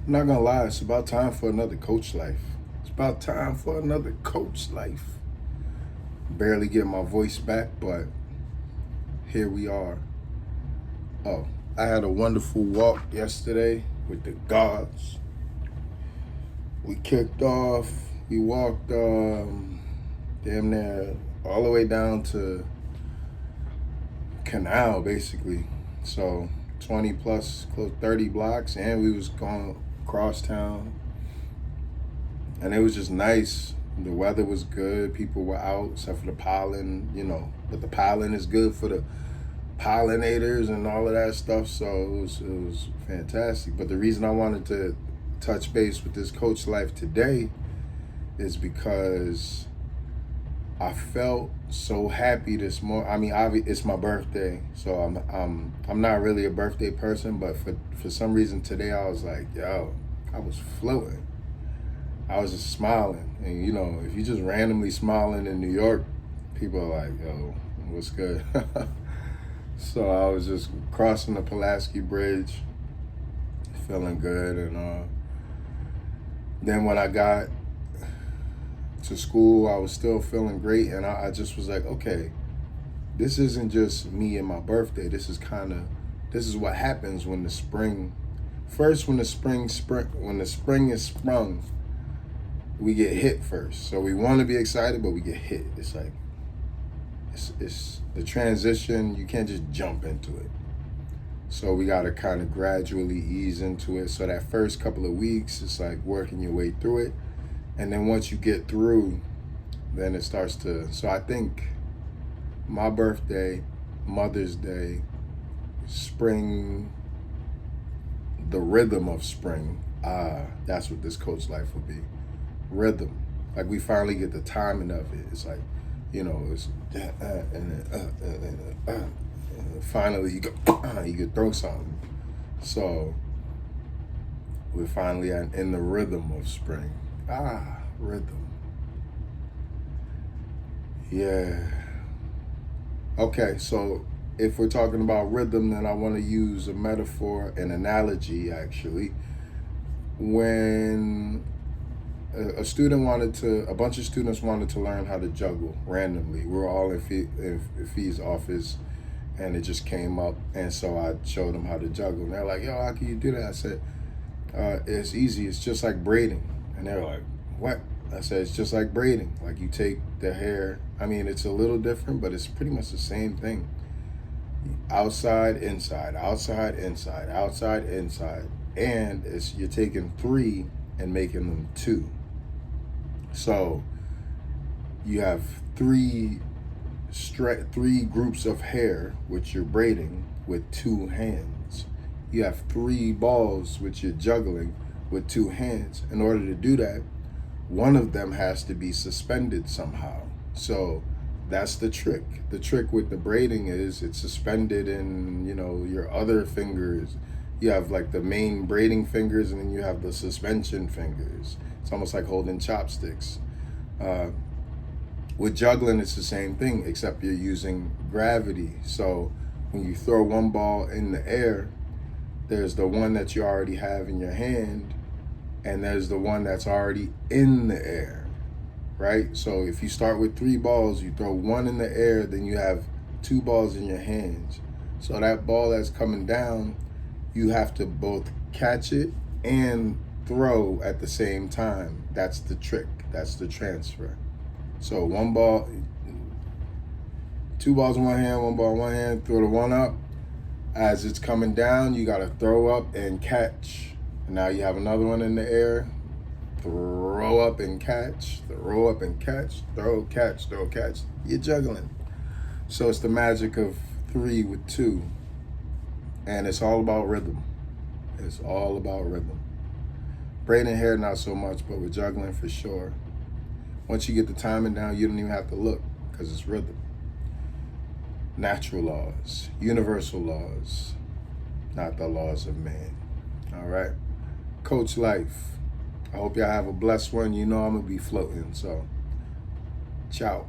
I'm not gonna lie, it's about time for another Coach Life. It's about time for another Coach Life. Barely get my voice back, but here we are. Oh, I had a wonderful walk yesterday with the gods. We kicked off, we walked damn near all the way down to Canal, basically. So 20 plus, close 30 blocks, and we was going across town. And it was just nice. The weather was good. People were out, except for the pollen, But the pollen is good for the pollinators and all of that stuff. So it was fantastic. But the reason I wanted to touch base with this Coach Life today is because I felt so happy this morning. I mean, it's my birthday, so I'm not really a birthday person, but for some reason today I was like, yo, I was floating. I was just smiling. And if you just randomly smiling in New York, people are like, yo, what's good? So I was just crossing the Pulaski Bridge, feeling good. And then when I got to school, I was still feeling great. And I just was like, okay, this isn't just me and my birthday. This is what happens when the spring, when the spring is sprung, we get hit first. So we want to be excited, but we get hit. It's like, it's the transition. You can't just jump into it. So we got to kind of gradually ease into it. So that first couple of weeks, it's like working your way through it. And then once you get through, then it starts to, so I think my birthday, Mother's Day, spring, the rhythm of spring, that's what this Coach Life will be. Rhythm. Like we finally get the timing of it. It's like, it's and finally you can throw something. So we're finally in the rhythm of spring. Rhythm. Yeah. Okay, so if we're talking about rhythm, then I want to use a metaphor, an analogy actually. When a bunch of students wanted to learn how to juggle randomly. We were all in Fee's office, and it just came up, and so I showed them how to juggle. And they're like, yo, how can you do that? I said, it's easy. It's just like braiding. And they're like, what? I said, it's just like braiding. Like you take the hair. I mean, it's a little different, but it's pretty much the same thing. Outside, inside, outside, inside, outside, inside. And you're taking 3 and making them 2. So you have 3 groups of hair which you're braiding with 2 hands. You have 3 balls which you're juggling with 2 hands. In order to do that, one of them has to be suspended somehow. So that's the trick. The trick with the braiding is it's suspended in, your other fingers. You have like the main braiding fingers, and then you have the suspension fingers. It's almost like holding chopsticks. With juggling, it's the same thing, except you're using gravity. So when you throw one ball in the air, there's the one that you already have in your hand, and there's the one that's already in the air, right? So if you start with 3 balls, you throw 1 in the air, then you have 2 balls in your hands. So that ball that's coming down, you have to both catch it and throw at the same time. That's the trick. That's the transfer. So 1 ball, 2 balls in one hand, 1 ball in one hand, throw the one up. As it's coming down, you got to throw up and catch. And now you have another one in the air. Throw up and catch, throw up and catch, throw, catch, throw, catch. You're juggling. So it's the magic of 3 with 2. And it's all about rhythm. It's all about rhythm. Braiding hair, not so much, but with juggling for sure. Once you get the timing down, you don't even have to look because it's rhythm. Natural laws, universal laws, not the laws of man. All right. Coach Life. I hope y'all have a blessed one. I'm going to be floating. So, ciao.